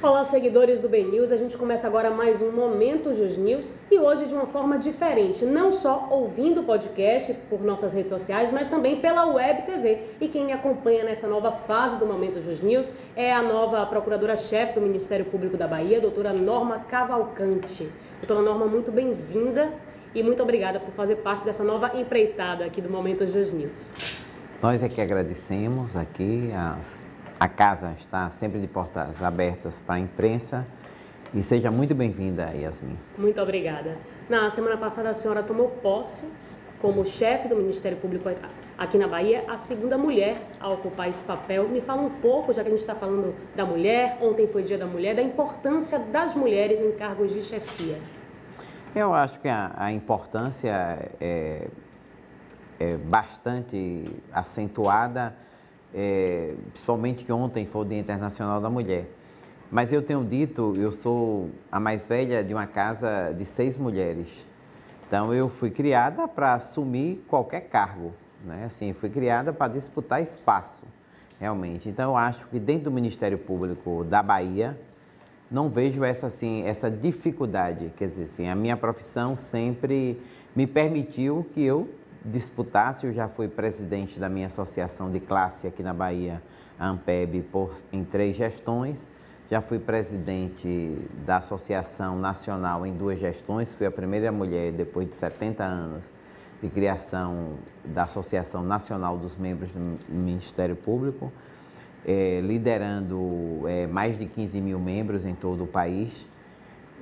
Olá, seguidores do BNews. A gente começa agora mais um Momento Jus News e hoje de uma forma diferente, não só ouvindo o podcast por nossas redes sociais, mas também pela Web TV. E quem me acompanha nessa nova fase do Momento Jus News é a nova procuradora-chefe do Ministério Público da Bahia, doutora Norma Cavalcante. Doutora Norma, muito bem-vinda e muito obrigada por fazer parte dessa nova empreitada aqui do Momento Jus News. Nós é que agradecemos aqui, a casa está sempre de portas abertas para a imprensa e seja muito bem-vinda, Yasmin. Muito obrigada. Na semana passada a senhora tomou posse como chefe do Ministério Público aqui na Bahia, a segunda mulher a ocupar esse papel. Me fala um pouco, já que a gente está falando da mulher, ontem foi Dia da Mulher, da importância das mulheres em cargos de chefia. Eu acho que a importância é bastante acentuada, principalmente que ontem foi o Dia Internacional da Mulher. Mas eu tenho dito, eu sou a mais velha de uma casa de 6 mulheres. Então eu fui criada para assumir qualquer cargo, né? Assim, fui criada para disputar espaço, realmente. Então eu acho que dentro do Ministério Público da Bahia, não vejo essa dificuldade. Quer dizer, assim, a minha profissão sempre me permitiu que eu disputasse. Eu já fui presidente da minha associação de classe aqui na Bahia, a ANPEB, em 3 gestões. Já fui presidente da Associação Nacional em 2 gestões. Fui a primeira mulher, depois de 70 anos, de criação da Associação Nacional dos Membros do Ministério Público, liderando mais de 15 mil membros em todo o país.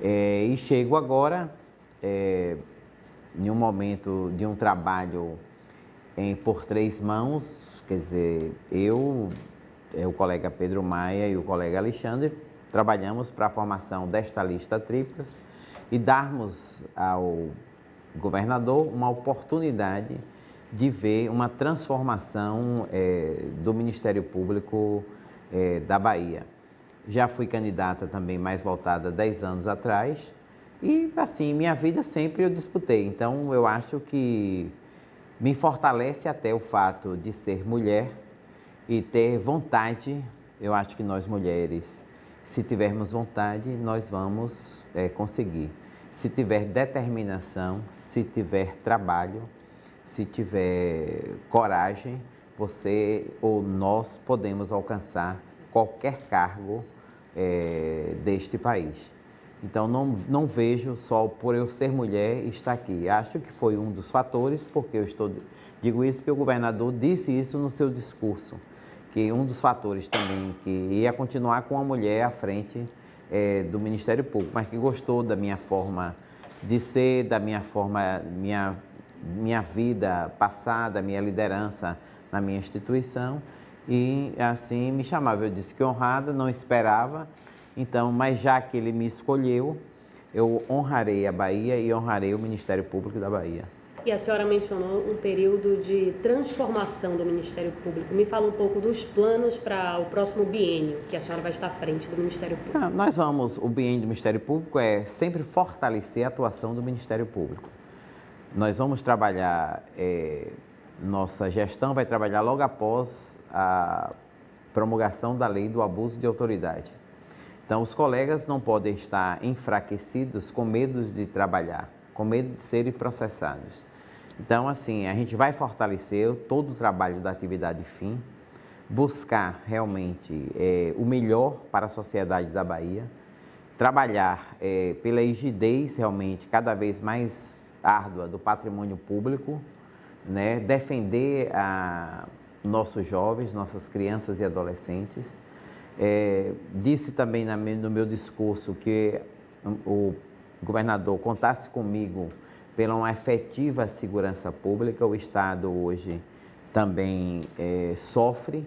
E chego agora em um momento de um trabalho por 3 mãos, quer dizer, o colega Pedro Maia e o colega Alexandre, trabalhamos para a formação desta lista tríplice e darmos ao governador uma oportunidade de ver uma transformação do Ministério Público da Bahia. Já fui candidata também mais voltada 10 anos atrás e, assim, minha vida sempre eu disputei. Então, eu acho que me fortalece até o fato de ser mulher e ter vontade. Eu acho que nós mulheres, se tivermos vontade, nós vamos conseguir. Se tiver determinação, se tiver trabalho, se tiver coragem, você ou nós podemos alcançar qualquer cargo deste país. Então, não vejo só por eu ser mulher estar aqui. Acho que foi um dos fatores, porque digo isso porque o governador disse isso no seu discurso, que um dos fatores também que ia continuar com a mulher à frente do Ministério Público, mas que gostou da minha forma de ser, da minha forma, minha vida passada, minha liderança na minha instituição, e assim me chamava. Eu disse que honrada, não esperava. Então, mas já que ele me escolheu, eu honrarei a Bahia e honrarei o Ministério Público da Bahia. E a senhora mencionou um período de transformação do Ministério Público. Me fala um pouco dos planos para o próximo biênio, que a senhora vai estar à frente do Ministério Público. O biênio do Ministério Público é sempre fortalecer a atuação do Ministério Público. Nós vamos trabalhar, nossa gestão vai trabalhar logo após a promulgação da lei do abuso de autoridade. Então, os colegas não podem estar enfraquecidos com medo de trabalhar, com medo de serem processados. Então, assim, a gente vai fortalecer todo o trabalho da atividade fim, buscar realmente o melhor para a sociedade da Bahia, trabalhar pela rigidez realmente cada vez mais árdua do patrimônio público, né? Defender nossos jovens, nossas crianças e adolescentes. Disse também no meu discurso que o governador contasse comigo pela uma efetiva segurança pública. O Estado hoje também sofre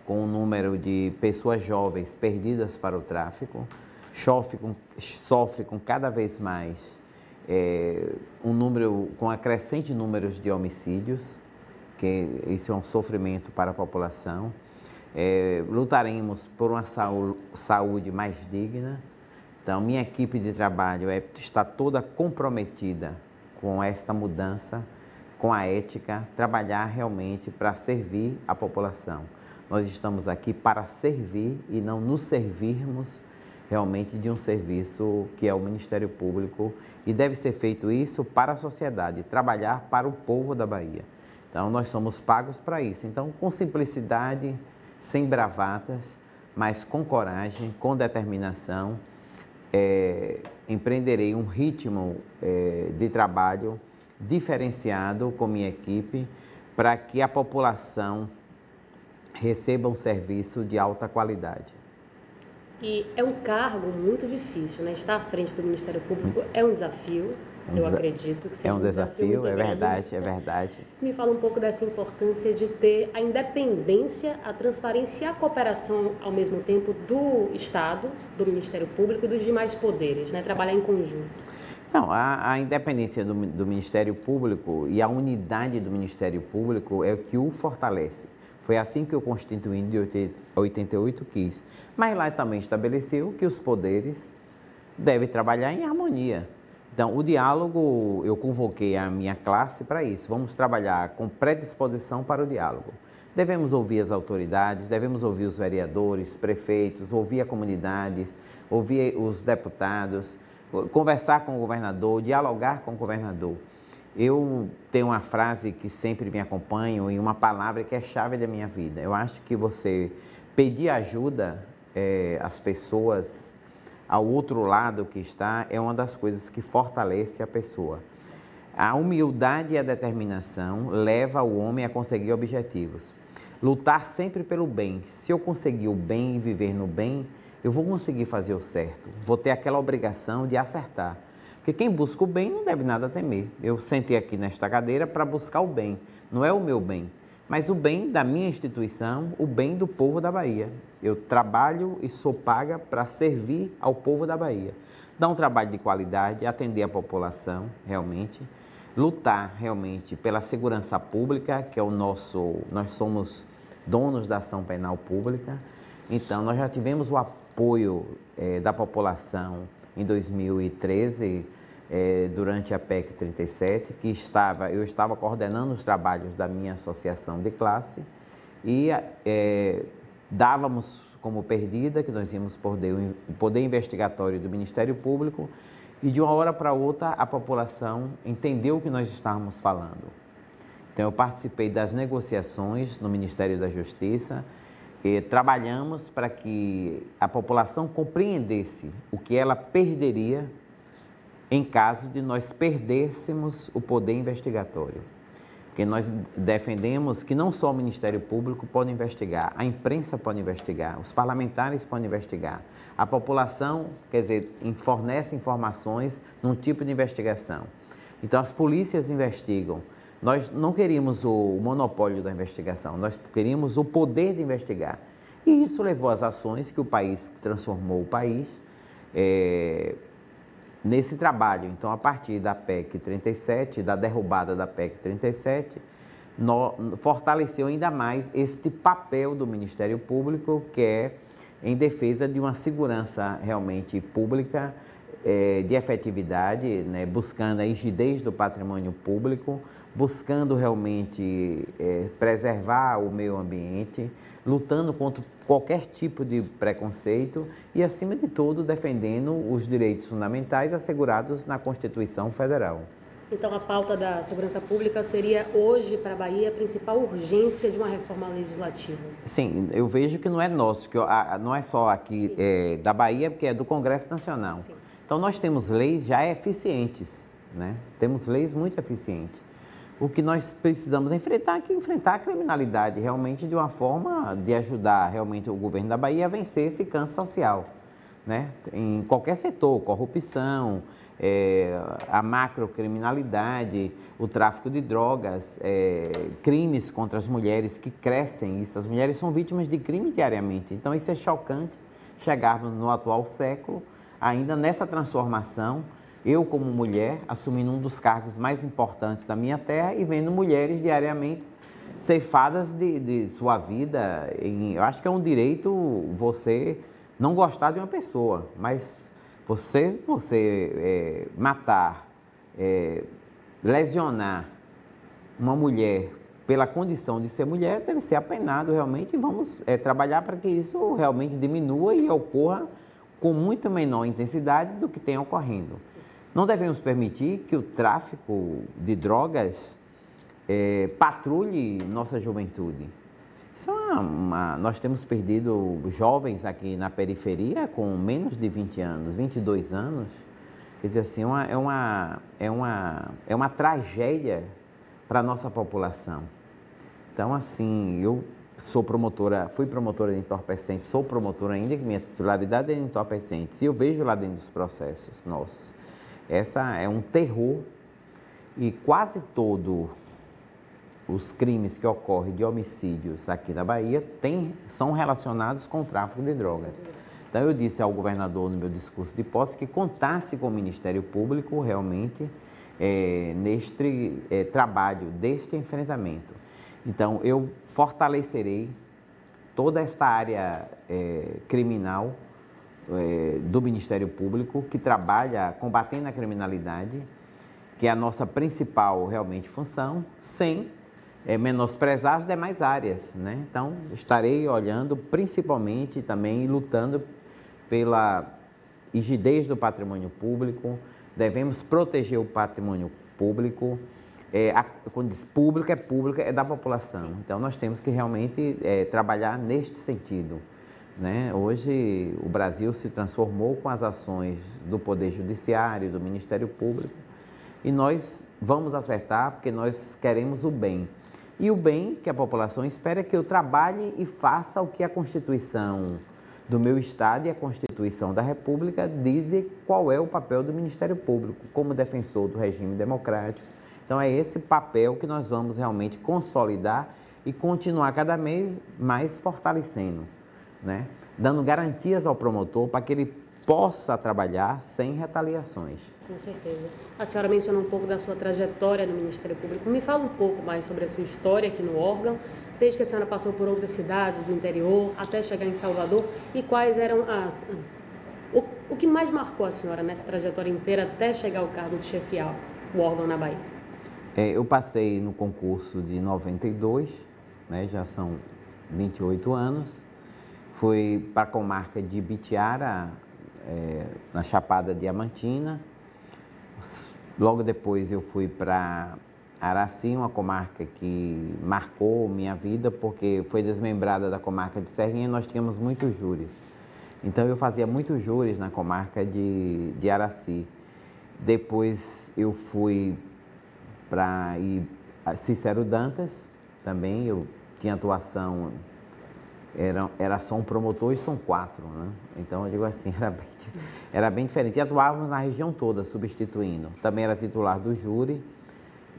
com o número de pessoas jovens perdidas para o tráfico, sofre com cada vez mais com crescente número de homicídios, que isso é um sofrimento para a população. Lutaremos por uma saúde mais digna. Então, minha equipe de trabalho está toda comprometida com esta mudança, com a ética, trabalhar realmente para servir a população. Nós estamos aqui para servir e não nos servirmos realmente de um serviço que é o Ministério Público, e deve ser feito isso para a sociedade, trabalhar para o povo da Bahia. Então, nós somos pagos para isso. Então, com simplicidade, sem bravatas, mas com coragem, com determinação, empreenderei um ritmo de trabalho diferenciado com minha equipe para que a população receba um serviço de alta qualidade. E é um cargo muito difícil, né? Estar à frente do Ministério Público é um desafio, eu acredito que seja um desafio, é verdade, é verdade. Me fala um pouco dessa importância de ter a independência, a transparência e a cooperação ao mesmo tempo do Estado, do Ministério Público e dos demais poderes, né? Trabalhar em conjunto. Não, a independência do Ministério Público e a unidade do Ministério Público é o que o fortalece. Foi assim que o Constituinte de 88 quis. Mas lá também estabeleceu que os poderes devem trabalhar em harmonia. Então, o diálogo, eu convoquei a minha classe para isso. Vamos trabalhar com predisposição para o diálogo. Devemos ouvir as autoridades, devemos ouvir os vereadores, prefeitos, ouvir a comunidade, ouvir os deputados, conversar com o governador, dialogar com o governador. Eu tenho uma frase que sempre me acompanha e uma palavra que é chave da minha vida. Eu acho que você pedir ajuda às pessoas ao outro lado que está é uma das coisas que fortalece a pessoa. A humildade e a determinação leva o homem a conseguir objetivos. Lutar sempre pelo bem. Se eu conseguir o bem e viver no bem, eu vou conseguir fazer o certo. Vou ter aquela obrigação de acertar. Porque quem busca o bem não deve nada temer. Eu sentei aqui nesta cadeira para buscar o bem. Não é o meu bem, mas o bem da minha instituição, o bem do povo da Bahia. Eu trabalho e sou paga para servir ao povo da Bahia. Dar um trabalho de qualidade, atender a população, realmente. Lutar, realmente, pela segurança pública, que é o nosso... Nós somos donos da ação penal pública. Então, nós já tivemos o apoio da população em 2013, durante a PEC 37, que eu estava coordenando os trabalhos da minha associação de classe e dávamos como perdida que nós íamos perder o poder investigatório do Ministério Público e de uma hora para outra a população entendeu o que nós estávamos falando. Então eu participei das negociações no Ministério da Justiça e trabalhamos para que a população compreendesse o que ela perderia em caso de nós perdêssemos o poder investigatório. Porque nós defendemos que não só o Ministério Público pode investigar, a imprensa pode investigar, os parlamentares podem investigar. A população, quer dizer, fornece informações num tipo de investigação. Então, as polícias investigam. Nós não queríamos o monopólio da investigação, nós queríamos o poder de investigar. E isso levou às ações que o país transformou o país nesse trabalho. Então, a partir da PEC 37, da derrubada da PEC 37, fortaleceu ainda mais este papel do Ministério Público, que é em defesa de uma segurança realmente pública, de efetividade, né, buscando a rigidez do patrimônio público, buscando realmente preservar o meio ambiente, lutando contra qualquer tipo de preconceito e, acima de tudo, defendendo os direitos fundamentais assegurados na Constituição Federal. Então, a pauta da segurança pública seria hoje, para a Bahia, a principal urgência de uma reforma legislativa? Sim, eu vejo que não é nosso, que não é só aqui da Bahia, porque é do Congresso Nacional. Sim. Então, nós temos leis já eficientes, né? Temos leis muito eficientes. O que nós precisamos enfrentar é enfrentar a criminalidade realmente de uma forma de ajudar realmente o governo da Bahia a vencer esse câncer social, né? Em qualquer setor, corrupção, a macrocriminalidade, o tráfico de drogas, crimes contra as mulheres que crescem, isso, as mulheres são vítimas de crime diariamente. Então isso é chocante chegarmos no atual século, ainda nessa transformação, eu como mulher, assumindo um dos cargos mais importantes da minha terra e vendo mulheres diariamente ceifadas de sua vida. Eu acho que é um direito você não gostar de uma pessoa, mas você matar, lesionar uma mulher pela condição de ser mulher deve ser apenado realmente e vamos trabalhar para que isso realmente diminua e ocorra com muito menor intensidade do que tem ocorrendo. Não devemos permitir que o tráfico de drogas patrulhe nossa juventude. Isso nós temos perdido jovens aqui na periferia com menos de 20 anos, 22 anos. Quer dizer assim, é uma tragédia para a nossa população. Então, assim, eu fui promotora de entorpecentes, sou promotora ainda, que minha titularidade é de entorpecentes, e eu vejo lá dentro dos processos nossos. Essa é um terror, e quase todos os crimes que ocorrem de homicídios aqui na Bahia são relacionados com o tráfico de drogas. Então, eu disse ao governador no meu discurso de posse que contasse com o Ministério Público realmente neste trabalho, deste enfrentamento. Então, eu fortalecerei toda esta área criminal do Ministério Público, que trabalha combatendo a criminalidade, que é a nossa principal realmente função, sem menosprezar as demais áreas, né? Então, estarei olhando principalmente também e lutando pela rigidez do patrimônio público. Devemos proteger o patrimônio público. Quando diz público, é da população. Então, nós temos que realmente trabalhar neste sentido, né? Hoje, o Brasil se transformou com as ações do Poder Judiciário, do Ministério Público, e nós vamos acertar porque nós queremos o bem. E o bem que a população espera é que eu trabalhe e faça o que a Constituição do meu Estado e a Constituição da República dizem qual é o papel do Ministério Público, como defensor do regime democrático. Então, é esse papel que nós vamos realmente consolidar e continuar cada vez mais fortalecendo, né? Dando garantias ao promotor para que ele possa trabalhar sem retaliações. Com certeza. A senhora mencionou um pouco da sua trajetória no Ministério Público. Me fala um pouco mais sobre a sua história aqui no órgão, desde que a senhora passou por outras cidades do interior até chegar em Salvador, e quais eram o que mais marcou a senhora nessa trajetória inteira até chegar ao cargo de chefiar o órgão na Bahia? Eu passei no concurso de 92, né, já são 28 anos. Fui para a comarca de Ibitiara, na Chapada Diamantina. Logo depois eu fui para Araci, uma comarca que marcou minha vida, porque foi desmembrada da comarca de Serrinha e nós tínhamos muitos júris. Então eu fazia muitos júris na comarca de Araci. Depois eu fui para Cícero Dantas, também eu tinha atuação, era só um promotor e são 4, né? Então eu digo assim, era bem diferente. E atuávamos na região toda, substituindo. Também era titular do júri,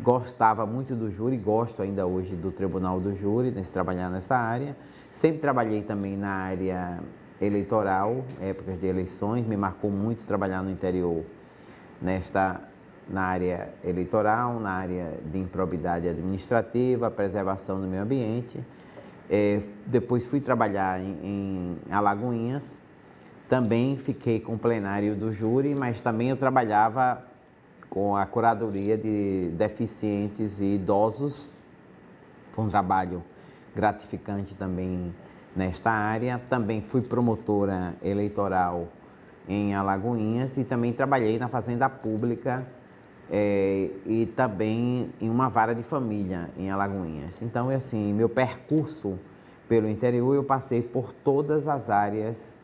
gostava muito do júri, gosto ainda hoje do Tribunal do Júri, trabalhar nessa área. Sempre trabalhei também na área eleitoral, épocas de eleições, me marcou muito trabalhar no interior na área eleitoral, na área de improbidade administrativa, preservação do meio ambiente. Depois fui trabalhar em Alagoinhas, também fiquei com o plenário do júri, mas também eu trabalhava com a curadoria de deficientes e idosos. Foi um trabalho gratificante também nesta área. Também fui promotora eleitoral em Alagoinhas e também trabalhei na Fazenda Pública e também em uma vara de família em Alagoinhas. Então, assim, meu percurso pelo interior, eu passei por todas as áreas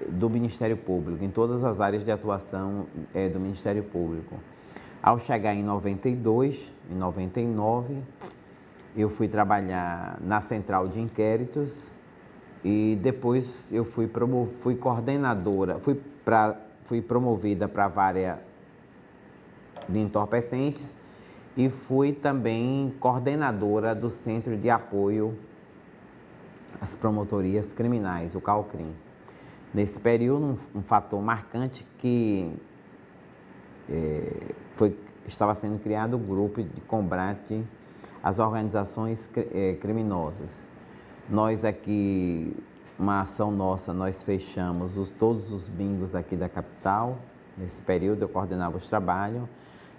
do Ministério Público, em todas as áreas de atuação do Ministério Público. Ao chegar em 92, em 99, eu fui trabalhar na Central de Inquéritos e depois eu fui coordenadora, fui promovida para a vara de entorpecentes e fui também coordenadora do Centro de Apoio às Promotorias Criminais, o CAUCRIM. Nesse período, um fator marcante que estava sendo criado o grupo de combate às organizações criminosas. Nós aqui, uma ação nossa, nós fechamos todos os bingos aqui da capital. Nesse período eu coordenava os trabalhos.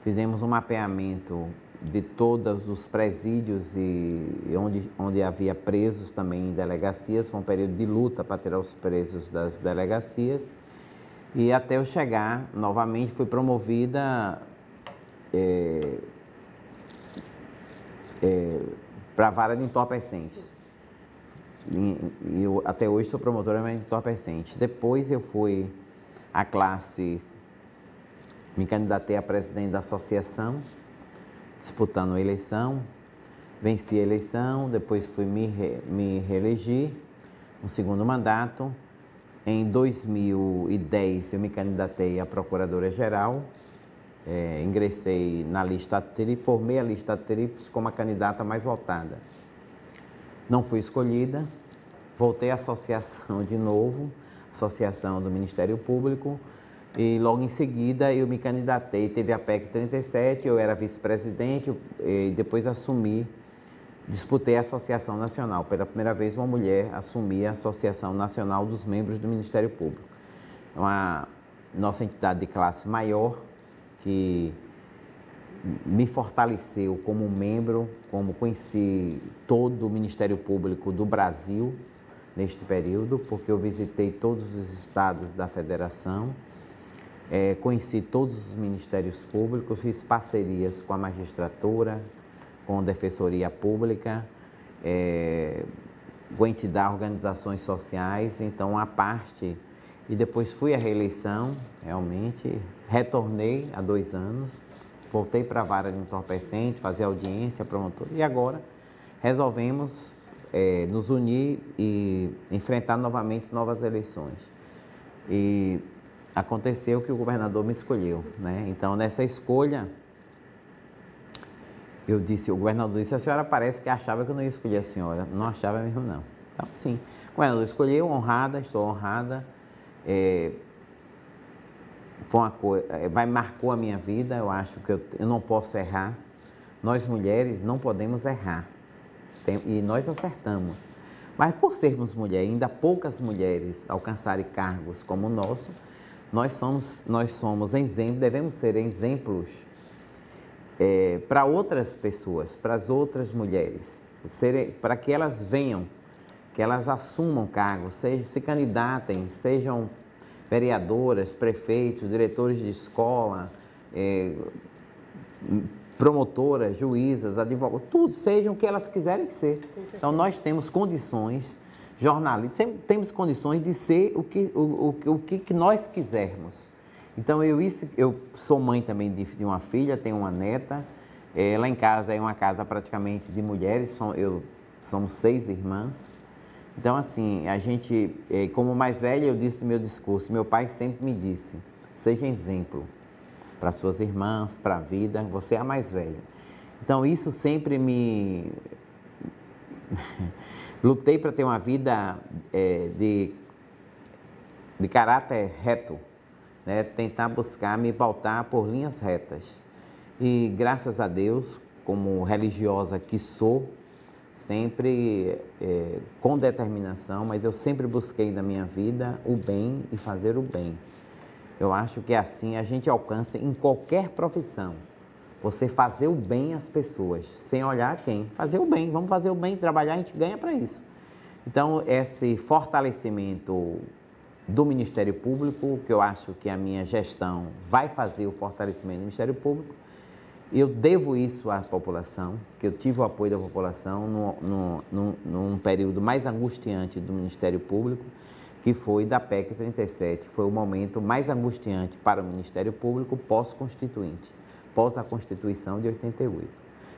Fizemos um mapeamento de todos os presídios e onde havia presos também em delegacias. Foi um período de luta para tirar os presos das delegacias. E até eu chegar, novamente, fui promovida para a vara de entorpecentes. E eu, até hoje, sou promotora de entorpecentes. Depois eu fui à classe, me candidatei a presidente da associação, disputando a eleição, venci a eleição, depois fui me reelegi no segundo mandato. Em 2010 eu me candidatei a procuradora-geral, ingressei na lista tríplice, formei a lista tríplice como a candidata mais votada. Não fui escolhida, voltei à associação de novo, associação do Ministério Público, e logo em seguida eu me candidatei, teve a PEC 37, eu era vice-presidente e depois disputei a Associação Nacional. Pela primeira vez uma mulher assumia a Associação Nacional dos Membros do Ministério Público. É uma nossa entidade de classe maior que me fortaleceu como membro, como conheci todo o Ministério Público do Brasil neste período, porque eu visitei todos os estados da federação, conheci todos os ministérios públicos, fiz parcerias com a magistratura, com a Defensoria Pública, com entidades, organizações sociais, então a parte, e depois fui à reeleição, realmente, retornei há 2 anos, voltei para a vara de entorpecente, fazer audiência, promotor, e agora resolvemos nos unir e enfrentar novamente novas eleições. E aconteceu que o governador me escolheu, né? Então, nessa escolha, o governador disse, a senhora parece que achava que eu não ia escolher a senhora. Não achava mesmo, não. Então, sim, o governador escolheu, estou honrada. Foi uma coisa, marcou a minha vida, eu acho que eu não posso errar. Nós mulheres não podemos errar. E nós acertamos. Mas por sermos mulheres, ainda poucas mulheres alcançarem cargos como o nosso, nós somos exemplos, devemos ser exemplos para outras pessoas, para as outras mulheres, para que elas venham, que elas assumam cargos, se candidatem, sejam vereadoras, prefeitos, diretores de escola, promotoras, juízas, advogados, tudo, sejam o que elas quiserem ser. Então, nós temos condições, jornalistas, temos condições de ser o que nós quisermos. Então, eu sou mãe também de uma filha, tenho uma neta, lá em casa é uma casa praticamente de mulheres, somos 6 irmãs. Então, assim, a gente, como mais velha, eu disse no meu discurso, meu pai sempre me disse, seja exemplo para suas irmãs, para a vida, você é a mais velha. Então, isso sempre lutei para ter uma vida de caráter reto, né? Tentar buscar me pautar por linhas retas. E, graças a Deus, como religiosa que sou, sempre com determinação, mas eu sempre busquei na minha vida o bem e fazer o bem. Eu acho que assim a gente alcança em qualquer profissão. Você fazer o bem às pessoas, sem olhar quem. Fazer o bem, vamos fazer o bem, trabalhar, a gente ganha para isso. Então, esse fortalecimento do Ministério Público, que eu acho que a minha gestão vai fazer o fortalecimento do Ministério Público, eu devo isso à população, que eu tive o apoio da população num período mais angustiante do Ministério Público, que foi da PEC 37. Foi o momento mais angustiante para o Ministério Público pós-constituinte, pós a Constituição de 88.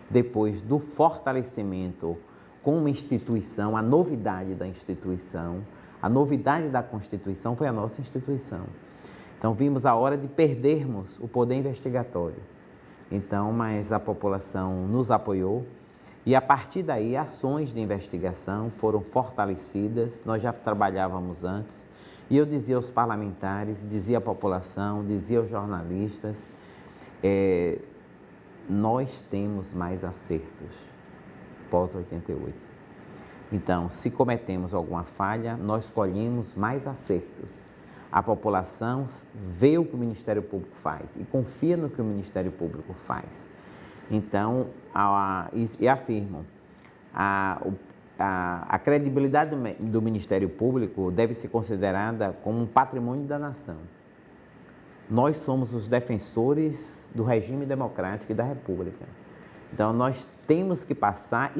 Depois do fortalecimento como instituição, a novidade da instituição, a novidade da Constituição foi a nossa instituição. Então, vimos a hora de perdermos o poder investigatório. Então, mas a população nos apoiou e, a partir daí, ações de investigação foram fortalecidas. Nós já trabalhávamos antes e eu dizia aos parlamentares, dizia à população, dizia aos jornalistas, nós temos mais acertos pós-88. Então, se cometemos alguma falha, nós colhemos mais acertos. A população vê o que o Ministério Público faz e confia no que o Ministério Público faz. Então, e afirmam, a credibilidade do Ministério Público deve ser considerada como um patrimônio da nação. Nós somos os defensores do regime democrático e da República. Então, nós temos que passar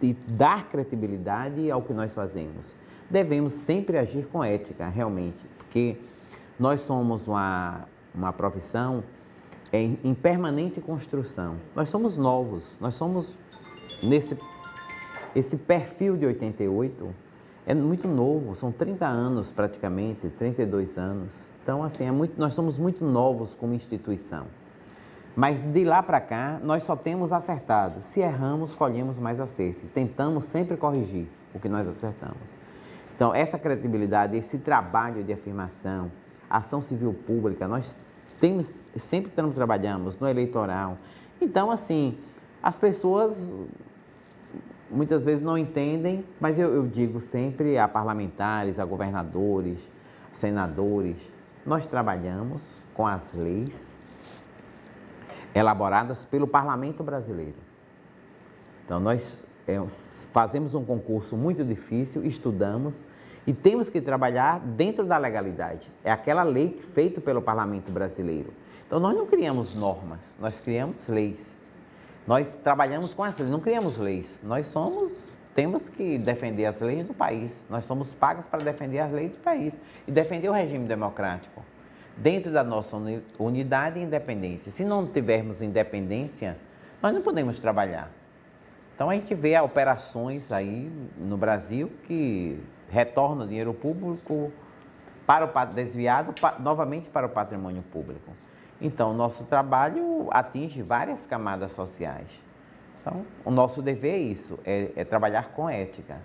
e dar credibilidade ao que nós fazemos. Devemos sempre agir com ética, realmente, porque nós somos uma profissão em permanente construção. Nós somos novos, nós somos esse perfil de 88 é muito novo, são 30 anos praticamente, 32 anos. Então, assim, nós somos muito novos como instituição. Mas de lá para cá, nós só temos acertado. Se erramos, colhemos mais acerto. Tentamos sempre corrigir o que nós acertamos. Então, essa credibilidade, esse trabalho de afirmação, ação civil pública, nós sempre trabalhamos no eleitoral. Então, assim, as pessoas muitas vezes não entendem, mas eu digo sempre a parlamentares, a governadores, senadores, nós trabalhamos com as leis elaboradas pelo Parlamento Brasileiro. Então, nós fazemos um concurso muito difícil, estudamos e temos que trabalhar dentro da legalidade. É aquela lei feita pelo Parlamento Brasileiro. Então, nós não criamos normas, nós criamos leis. Nós trabalhamos com as leis, não criamos leis. Temos que defender as leis do país. Nós somos pagos para defender as leis do país e defender o regime democrático dentro da nossa unidade e independência. Se não tivermos independência, nós não podemos trabalhar. Então, a gente vê operações aí no Brasil que retornam dinheiro público desviado novamente para o patrimônio público. Então, o nosso trabalho atinge várias camadas sociais. Então, o nosso dever é isso, é trabalhar com ética.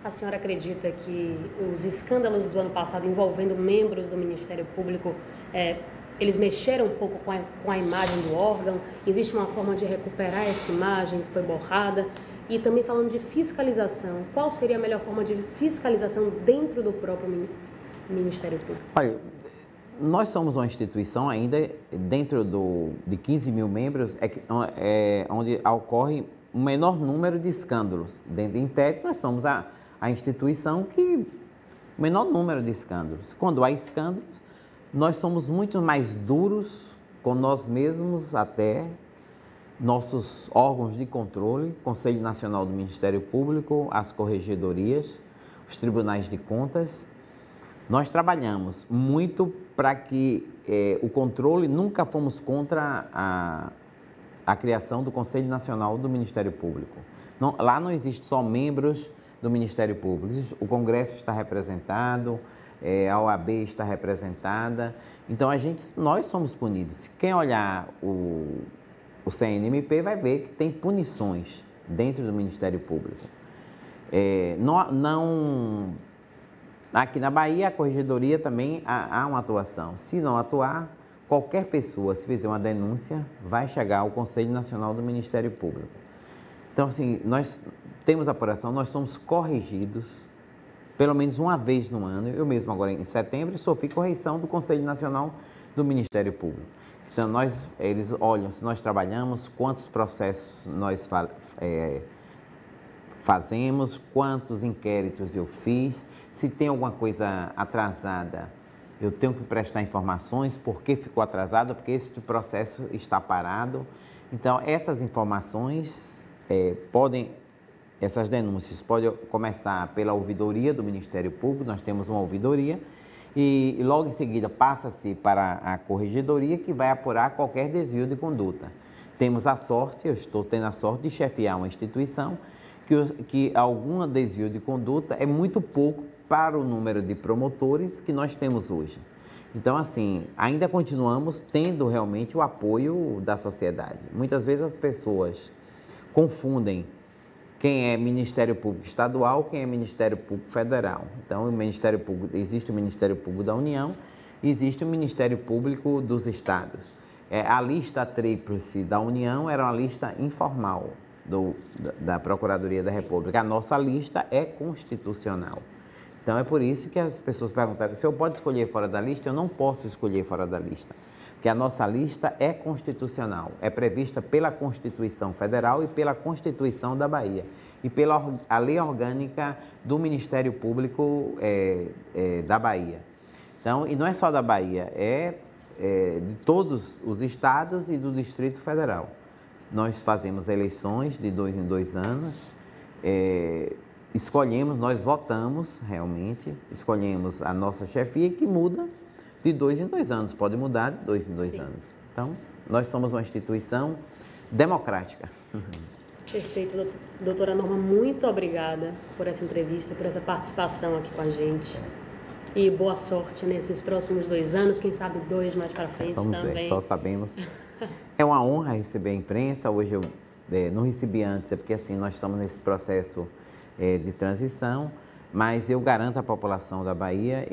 A senhora acredita que os escândalos do ano passado envolvendo membros do Ministério Público, eles mexeram um pouco com a imagem do órgão? Existe uma forma de recuperar essa imagem que foi borrada? E também falando de fiscalização, qual seria a melhor forma de fiscalização dentro do próprio Ministério Público? Olha, nós somos uma instituição ainda, dentro de 15 mil membros, onde ocorre o menor número de escândalos. Em tese, nós somos a instituição que o menor número de escândalos. Quando há escândalos, nós somos muito mais duros com nós mesmos, até nossos órgãos de controle, Conselho Nacional do Ministério Público, as corregedorias, os tribunais de contas. Nós trabalhamos muito para que o controle, nunca fomos contra a criação do Conselho Nacional do Ministério Público. Lá não existe só membros do Ministério Público, o Congresso está representado, a OAB está representada, então nós somos punidos. Quem olhar o CNMP vai ver que tem punições dentro do Ministério Público. Aqui na Bahia, a corregedoria também há uma atuação. Se não atuar, qualquer pessoa, se fizer uma denúncia, vai chegar ao Conselho Nacional do Ministério Público. Então, assim, nós temos apuração, nós somos corrigidos pelo menos uma vez no ano. Eu mesmo, agora em setembro, sofri correção do Conselho Nacional do Ministério Público. Então, eles olham se nós trabalhamos, quantos processos nós fazemos, quantos inquéritos eu fiz. Se tem alguma coisa atrasada, eu tenho que prestar informações, por que ficou atrasado, porque esse processo está parado. Então, essas informações essas denúncias podem começar pela ouvidoria do Ministério Público, nós temos uma ouvidoria, e logo em seguida passa-se para a corregedoria, que vai apurar qualquer desvio de conduta. Temos a sorte, eu estou tendo a sorte de chefiar uma instituição que algum desvio de conduta é muito pouco para o número de promotores que nós temos hoje. Então, assim, ainda continuamos tendo realmente o apoio da sociedade. Muitas vezes as pessoas confundem quem é Ministério Público Estadual, quem é Ministério Público Federal. Então, existe o Ministério Público da União, existe o Ministério Público dos Estados. A lista tríplice da União era uma lista informal da Procuradoria da República. A nossa lista é constitucional. Então, é por isso que as pessoas perguntaram, se eu posso escolher fora da lista? Eu não posso escolher fora da lista. que a nossa lista é constitucional, é prevista pela Constituição Federal e pela Constituição da Bahia e pela a Lei Orgânica do Ministério Público da Bahia. Então, e não é só da Bahia, de todos os estados e do Distrito Federal. Nós fazemos eleições de 2 em 2 anos, nós votamos realmente, escolhemos a nossa chefia que muda de 2 em 2 anos, pode mudar de 2 em 2 anos. Então, nós somos uma instituição democrática. Perfeito, doutora Norma, muito obrigada por essa entrevista, por essa participação aqui com a gente. E boa sorte nesses próximos 2 anos, quem sabe 2 mais para frente Vamos também. Ver, só sabemos. É uma honra receber a imprensa, hoje eu não recebi antes, é porque assim, nós estamos nesse processo de transição, mas eu garanto à população da Bahia,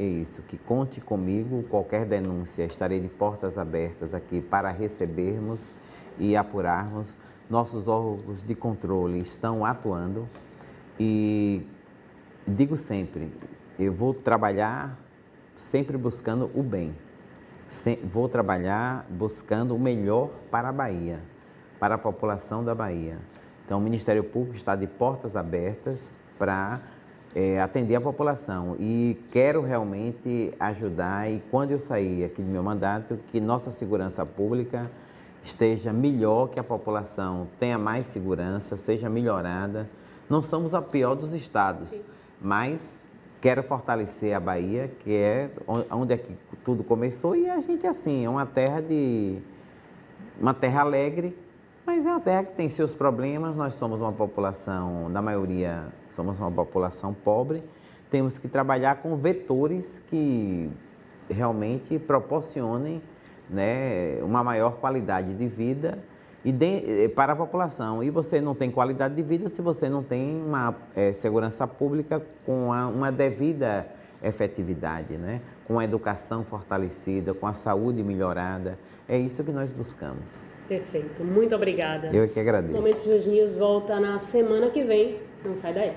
que conte comigo, qualquer denúncia, estarei de portas abertas aqui para recebermos e apurarmos. Nossos órgãos de controle estão atuando e digo sempre, eu vou trabalhar sempre buscando o bem, vou trabalhar buscando o melhor para a Bahia, para a população da Bahia. Então, o Ministério Público está de portas abertas para atender a população e quero realmente ajudar e quando eu sair aqui do meu mandato, que nossa segurança pública esteja melhor, que a população tenha mais segurança, seja melhorada. Não somos a pior dos estados, mas quero fortalecer a Bahia, que é onde é que tudo começou e a gente assim, é uma terra alegre, mas é uma terra que tem seus problemas. Nós somos uma população, na maioria, somos uma população pobre. Temos que trabalhar com vetores que realmente proporcionem, né, uma maior qualidade de vida para a população. E você não tem qualidade de vida se você não tem uma segurança pública com uma devida efetividade, né? Com a educação fortalecida, com a saúde melhorada. É isso que nós buscamos. Perfeito. Muito obrigada. Eu que agradeço. O Momento News volta na semana que vem. Não sai daí.